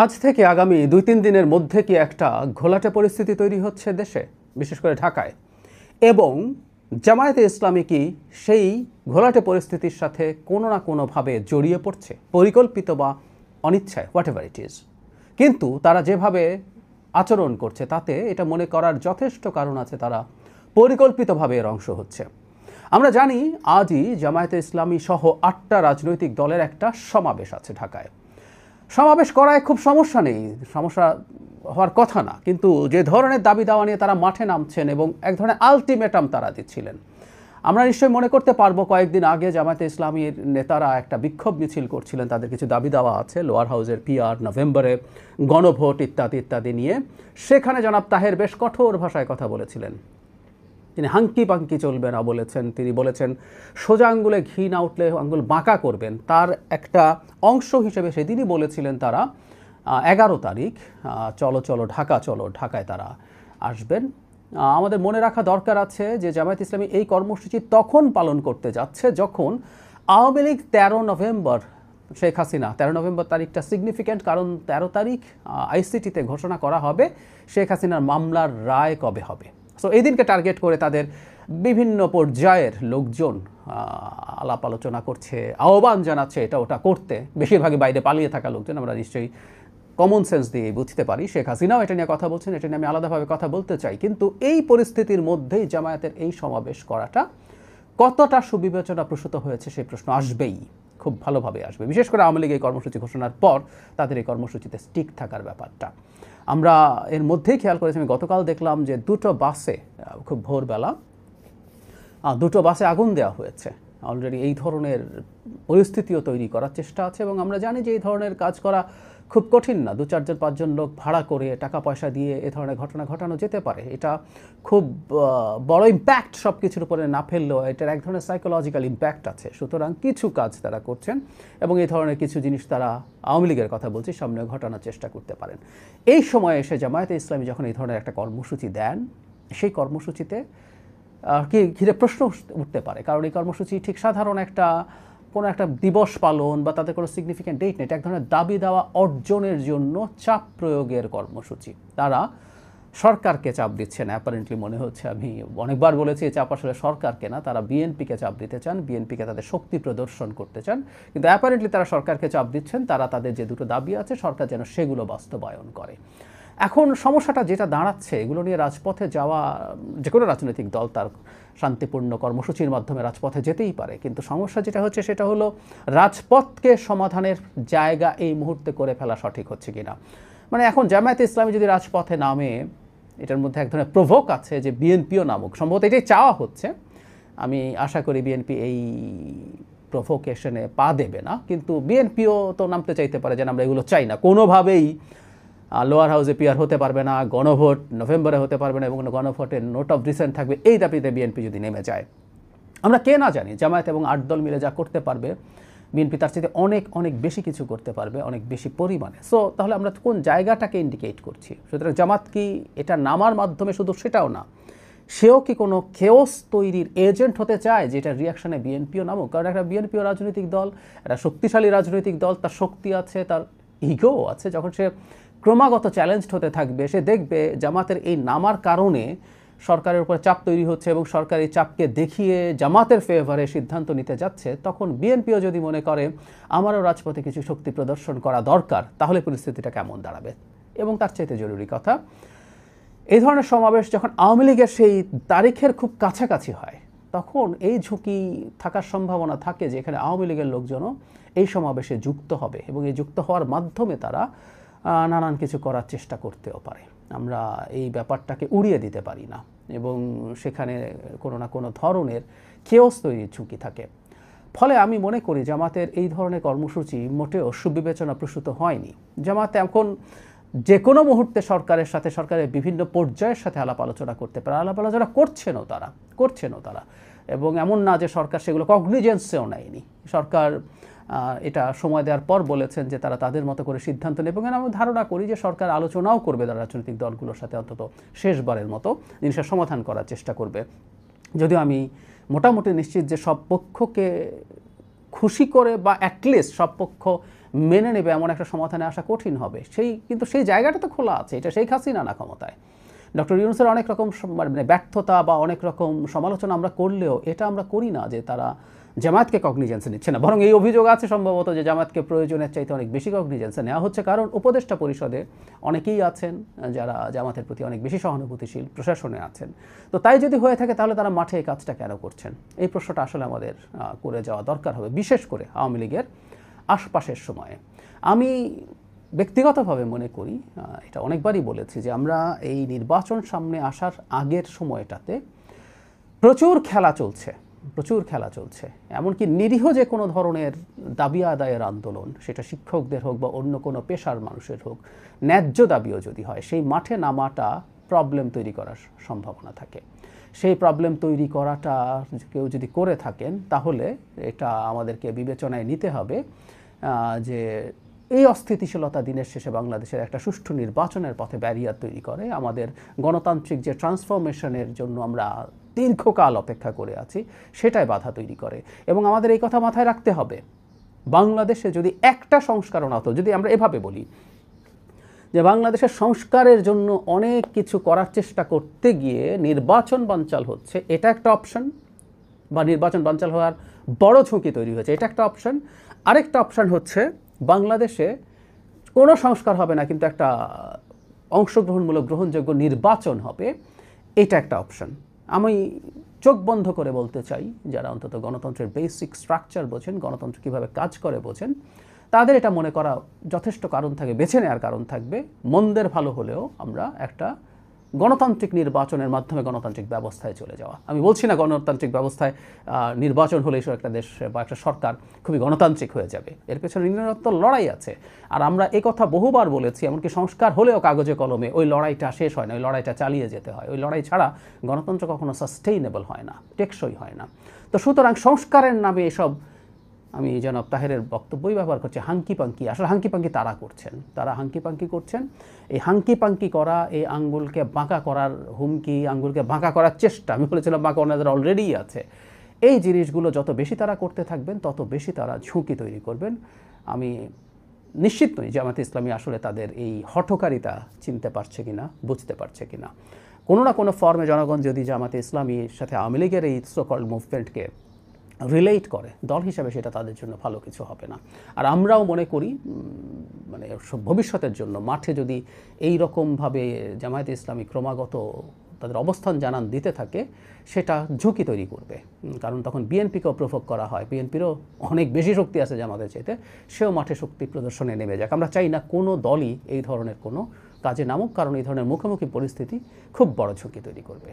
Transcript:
আজ থেকে আগামী ২-৩ দিনের মধ্যে কি একটা ঘোলাটে পরিস্থিতি তৈরি হচ্ছে দেশে, বিশেষ করে ঢাকায়, এবং জামায়াতে ইসলামী কি সেই ঘোলাটে পরিস্থিতির সাথে কোনো না কোনোভাবে জড়িয়ে পড়ছে, পরিকল্পিত বা অনিচ্ছায়, হোয়াট এভার ইট ইজ। কিন্তু তারা যেভাবে আচরণ করছে তাতে এটা মনে করার যথেষ্ট কারণ আছে তারা পরিকল্পিতভাবে এর অংশ হচ্ছে। আমরা জানি আজই জামায়াতে ইসলামী সহ ৮টা রাজনৈতিক দলের একটা সমাবেশ আছে ঢাকায়। সমাবেশ করায় খুব সমস্যা নেই, সমস্যা হওয়ার কথা না, কিন্তু যে ধরনের দাবি দাওয়া নিয়ে তারা মাঠে নামছেন এবং এক ধরনের আলটিমেটাম তারা দিচ্ছিলেন, আমরা নিশ্চয়ই মনে করতে পারবো কয়েকদিন আগে জামায়াতে ইসলামীর নেতারা একটা বিক্ষোভ মিছিল করছিলেন, তাদের কিছু দাবি দাওয়া আছে, লোয়ার হাউসের পিআর, নভেম্বরে গণভোট ইত্যাদি ইত্যাদি নিয়ে। সেখানে জনাব তাহের বেশ কঠোর ভাষায় কথা বলেছিলেন। তিনি হাঙ্কি পাঙ্কি চলবে না বলেছেন, তিনি বলেছেন সোজা আঙ্গুলে ঘি না উঠলে আঙ্গুল বাঁকা করবেন। তার একটা অংশ হিসেবে সেদিনই বলেছিলেন তারা 11 তারিখ চলো চলো ঢাকা চলো, ঢাকায় তারা আসবেন। আমাদের মনে রাখা দরকার আছে যে জামায়াত ইসলামী এই কর্মসূচি তখন পালন করতে যাচ্ছে যখন আওয়ামী লীগ 13 নভেম্বর, শেখ হাসিনা 13 নভেম্বর তারিখটা সিগনিফিক্যান্ট, কারণ 13 তারিখ আইসিটিতে ঘোষণা করা হবে শেখ হাসিনার মামলার রায় কবে হবে। সো এই দিনকে টার্গেট করে তাদের বিভিন্ন পর্যায়ের লোকজন আলাপ আলোচনা করছে, আহ্বান জানাচ্ছে এটা ওটা করতে। বেশিরভাগই বাইরে পালিয়ে থাকা লোকজন, আমরা নিশ্চয়ই কমন সেন্স দিয়ে বুঝতে পারি। শেখ হাসিনাও এটা নিয়ে কথা বলছেন, এটা নিয়ে আমি আলাদাভাবে কথা বলতে চাই। কিন্তু এই পরিস্থিতির মধ্যেই জামায়াতের এই সমাবেশ করাটা কতটা সুবিবেচনা প্রসূত হয়েছে সেই প্রশ্ন আসবেই, খুব ভালোভাবে আসবে। বিশেষ করে আওয়ামী লীগ এই কর্মসূচি ঘোষণার পর তাদের এই কর্মসূচিতে স্টিক থাকার ব্যাপারটা আমরা এর মধ্যেই খেয়াল করেছি। আমি গতকাল দেখলাম যে দুটো বাসে, খুব ভোরবেলা দুটো বাসে আগুন দেওয়া হয়েছে। অলরেডি এই ধরনের পরিস্থিতিও তৈরি করার চেষ্টা আছে, এবং আমরা জানি যে এই ধরনের কাজ করা খুব কঠিন না। 2-4 লোক ভাড়া করে টাকা পয়সা দিয়ে এ ধরনের ঘটনা ঘটানো যেতে পারে। এটা খুব বড় ইম্প্যাক্ট সব কিছুর উপরে না ফেললেও এটার এক ধরনের সাইকোলজিক্যাল ইম্প্যাক্ট আছে। সুতরাং কিছু কাজ তারা করছেন এবং এই ধরনের কিছু জিনিস তারা, আওয়ামী লীগের কথা বলছি, সামনে ঘটানোর চেষ্টা করতে পারেন। এই সময়ে এসে জামায়াতে ইসলামী যখন এই ধরনের একটা কর্মসূচি দেন, সেই কর্মসূচিতে কি ঘিরে প্রশ্ন উঠতে পারে, কারণ এই কর্মসূচি ঠিক সাধারণ কোনো একটা দিবস পালন বা তাদের কোনো সিগনিফিক্যান্ট ডেট নেই। এক ধরনের দাবি দেওয়া অর্জনের জন্য চাপ প্রয়োগের কর্মসূচি। তারা সরকারকে চাপ দিচ্ছেন অ্যাপারেন্টলি, মনে হচ্ছে। আমি অনেকবার বলেছি এই চাপ আসলে সরকারকে না, তারা বিএনপিকে চাপ দিতে চান, বিএনপিকে তাদের শক্তি প্রদর্শন করতে চান। কিন্তু অ্যাপারেন্টলি তারা সরকারকে চাপ দিচ্ছেন, তারা তাদের যে দুটো দাবি আছে সরকার যেন সেগুলো বাস্তবায়ন করে। এখন সমস্যাটা যেটা দাঁড়াচ্ছে, এগুলো নিয়ে রাজপথে যাওয়া, যে কোনো রাজনৈতিক দল তার শান্তিপূর্ণ কর্মসূচির মাধ্যমে রাজপথে যেতেই পারে, কিন্তু সমস্যা যেটা হচ্ছে সেটা হলো রাজপথকে সমাধানের জায়গা এই মুহূর্তে করে ফেলা সঠিক হচ্ছে কিনা। মানে এখন জামায়াতে ইসলামী যদি রাজপথে নামে, এটার মধ্যে এক ধরনের প্রভোক আছে যে বিএনপিও নামুক, সম্ভবত এটাই চাওয়া হচ্ছে। আমি আশা করি বিএনপি এই প্রভোকেশনে পা দেবে না, কিন্তু বিএনপিও তো নামতে চাইতে পারে যে আমরা এগুলো চাই না, কোনোভাবেই লোয়ার হাউসে পিআর হতে পারবে না, গণভোট নভেম্বরে হতে পারবে না এবং গণভোটের নোট অফ ডিসেন্ট থাকবে, এই দাবিতে বিএনপি যদি নেমে যায়। আমরা কে না জানি জামায়াত এবং 8 দল মিলে যা করতে পারবে, বিএনপি তার চেয়ে অনেক অনেক বেশি কিছু করতে পারবে, অনেক বেশি পরিমাণে। সো তাহলে আমরা কোন জায়গাটাকে ইন্ডিকেট করছি? সুতরাং জামাত কি এটা নামার মাধ্যমে শুধু সেটাও না, সেও কি কোনো কেওস তৈরির এজেন্ট হতে চায় যেটা রিয়াকশনে বিএনপিও নামুক? কারণ একটা বিএনপিও রাজনৈতিক দল, একটা শক্তিশালী রাজনৈতিক দল, তার শক্তি আছে, তার ইগো আছে। যখন সে ক্রমাগত চ্যালেঞ্জড হতে থাকবে, সে দেখবে জামাতের এই নামার কারণে সরকারের উপর চাপ তৈরি হচ্ছে এবং সরকার এই চাপকে দেখিয়ে জামাতের ফেভারে সিদ্ধান্ত নিতে যাচ্ছে, তখন বিএনপিও যদি মনে করে আমারও রাজপথে কিছু শক্তি প্রদর্শন করা দরকার, তাহলে পরিস্থিতিটা কেমন দাঁড়াবে? এবং তার চাইতে জরুরি কথা, এই ধরনের সমাবেশ যখন আওয়ামী লীগের সেই তারিখের খুব কাছাকাছি হয়, তখন এই ঝুঁকি থাকার সম্ভাবনা থাকে যে এখানে আওয়ামী লীগের লোকজনও এই সমাবেশে যুক্ত হবে এবং এই যুক্ত হওয়ার মাধ্যমে তারা নানান কিছু করার চেষ্টা করতেও পারে। আমরা এই ব্যাপারটাকে উড়িয়ে দিতে পারি না এবং সেখানে কোনো না কোনো ধরনের কেওস তৈরির ঝুঁকি থাকে। ফলে আমি মনে করি জামাতের এই ধরনের কর্মসূচি মোটেও সুবিবেচনা প্রসূত হয়নি। জামাত এখন যে কোনো মুহূর্তে সরকারের সাথে, সরকারের বিভিন্ন পর্যায়ের সাথে আলাপ আলোচনা করতে পারে, আলাপ আলোচনা করছেনও তারা এবং এমন না যে সরকার সেগুলো কগনিজেন্সেও নেয়নি। সরকার এটা সময় দেওয়ার পর বলেছেন যে তারা তাদের মতো করে সিদ্ধান্ত নেবে, এবং আমি ধারণা করি যে সরকার আলোচনাও করবে তারা রাজনৈতিক দলগুলোর সাথে, অন্তত শেষবারের মতো জিনিসের সমাধান করার চেষ্টা করবে। যদিও আমি মোটামুটি নিশ্চিত যে সব পক্ষকে খুশি করে বা অ্যাটলিস্ট সব পক্ষ মেনে নেবে এমন একটা সমাধানে আসা কঠিন হবে। কিন্তু সেই জায়গাটা তো খোলা আছে, এটা শেখ হাসিনা না ক্ষমতায়। ডক্টর ইউনূসের অনেক রকম মানে ব্যর্থতা বা অনেক রকম সমালোচনা আমরা করলেও এটা আমরা করি না যে তারা জামায়াতকে কগনিজেন্সে নিচ্ছে না, বরং এই অভিযোগ আছে সম্ভবত যে জামায়াতকে প্রয়োজনের চাইতে অনেক বেশি কগনিজেন্সে নেওয়া হচ্ছে, কারণ উপদেষ্টা পরিষদে অনেকেই আছেন যারা জামায়াতের প্রতি অনেক বেশি সহানুভূতিশীল, প্রশাসনে আছেন। তো তাই যদি হয়ে থাকে তাহলে তারা মাঠে এই কাজটা কেন করছেন, এই প্রশ্নটা আসলে আমাদের করে যাওয়া দরকার হবে, বিশেষ করে আওয়ামী লীগের আশপাশের সময়ে। আমি ব্যক্তিগতভাবে মনে করি, এটা অনেকবারই বলেছি, যে আমরা এই নির্বাচন সামনে আসার আগের সময়টাতে প্রচুর খেলা চলছে, এমনকি নিরীহ যে কোনো ধরনের দাবি আদায়ের আন্দোলন, সেটা শিক্ষকদের হোক বা অন্য কোনো পেশার মানুষের হোক, ন্যায্য দাবিও যদি হয়, সেই মাঠে নামাটা প্রবলেম তৈরি করার সম্ভাবনা থাকে। সেই প্রবলেম তৈরি করাটা কেউ যদি করে থাকেন তাহলে এটা আমাদেরকে বিবেচনায় নিতে হবে যে এই অস্থিতিশীলতা দিনের শেষে বাংলাদেশের একটা সুষ্ঠু নির্বাচনের পথে ব্যারিয়ার তৈরি করে, আমাদের গণতান্ত্রিক যে ট্রান্সফরমেশনের জন্য আমরা দীর্ঘকাল অপেক্ষা করে আছি সেটাই বাধা তৈরি করে। এবং আমাদের এই কথা মাথায় রাখতে হবে, বাংলাদেশে যদি একটা সংস্কারও না হতো, যদি আমরা এভাবে বলি যে বাংলাদেশের সংস্কারের জন্য অনেক কিছু করার চেষ্টা করতে গিয়ে নির্বাচন বানচাল হচ্ছে, এটা একটা অপশন, বা নির্বাচন বানচাল হওয়ার বড় ঝুঁকি তৈরি হয়েছে, এটা একটা অপশন। আরেকটা অপশন হচ্ছে বাংলাদেশে কোনো সংস্কার হবে না কিন্তু একটা অংশগ্রহণমূলক গ্রহণযোগ্য নির্বাচন হবে, এটা একটা অপশন। আমি চোখ বন্ধ করে বলতে চাই, যারা অন্তত গণতন্ত্রের বেসিক স্ট্রাকচার বোঝেন, গণতন্ত্র কীভাবে কাজ করে বোঝেন, তাদের এটা মনে করা যথেষ্ট কারণ থাকে, বেছে নেওয়ার কারণ থাকবে, মন্দের ভালো হলেও আমরা একটা গণতান্ত্রিক নির্বাচনের মাধ্যমে গণতান্ত্রিক ব্যবস্থায় চলে যাওয়া। আমি বলছি না গণতান্ত্রিক ব্যবস্থায় নির্বাচন হলে একটা দেশ বা একটা সরকার খুবই গণতান্ত্রিক হয়ে যাবে, এর পেছনে নিরন্তর লড়াই আছে। আর আমরা এই কথা বহুবার বলেছি, এমনকি সংস্কার হলেও কাগজে কলমে ওই লড়াইটা শেষ হয় না, ওই লড়াইটা চালিয়ে যেতে হয়। ওই লড়াই ছাড়া গণতন্ত্র কখনো সাস্টেইনেবল হয় না, টেকসই হয় না। তো সুতরাং সংস্কারের নামে এসব, আমি জনাব তাহেরের বক্তব্যই ব্যবহার করছি, হাঙ্কি-পাঙ্কি, আসলে হাঙ্কি-পাঙ্কি তারা হাঙ্কি-পাঙ্কি করছেন। এই হাঙ্কি-পাঙ্কি করা, এই আঙ্গুলকে বাঁকা করার হুমকি, আঙ্গুলকে বাঁকা করার চেষ্টা, আমি বলেছিলাম বাঁকা ওনাদের অলরেডি আছে, এই জিনিসগুলো যত বেশি তারা করতে থাকবেন তত বেশি তারা ঝুঁকি তৈরি করবেন। আমি নিশ্চিত নই জামায়াতে ইসলামী আসলে তাদের এই হঠকারিতা চিনতে পারছে কিনা, বুঝতে পারছে কিনা। কোনো না কোনো ফর্মে জনগণ যদি জামায়াতে ইসলামীর সাথে আওয়ামী লীগের এই সো-কল্ড মুভমেন্টকে রিলেট করে, দল হিসাবে সেটা তাদের জন্য ভালো কিছু হবে না। আর আমরাও মনে করি মানে ভবিষ্যতের জন্য মাঠে যদি এই রকমভাবে জামায়াতে ইসলামী ক্রমাগত তাদের অবস্থান জানান দিতে থাকে, সেটা ঝুঁকি তৈরি করবে। কারণ তখন বিএনপিকেও প্রভোগ করা হয়, বিএনপিরও অনেক বেশি শক্তি আছে জামাতের চাইতে, সেও মাঠে শক্তি প্রদর্শনে নেমে যাক। আমরা চাই না কোনো দলই এই ধরনের কোনো কাজে নামুক, কারণ এই ধরনের মুখোমুখি পরিস্থিতি খুব বড় ঝুঁকি তৈরি করবে।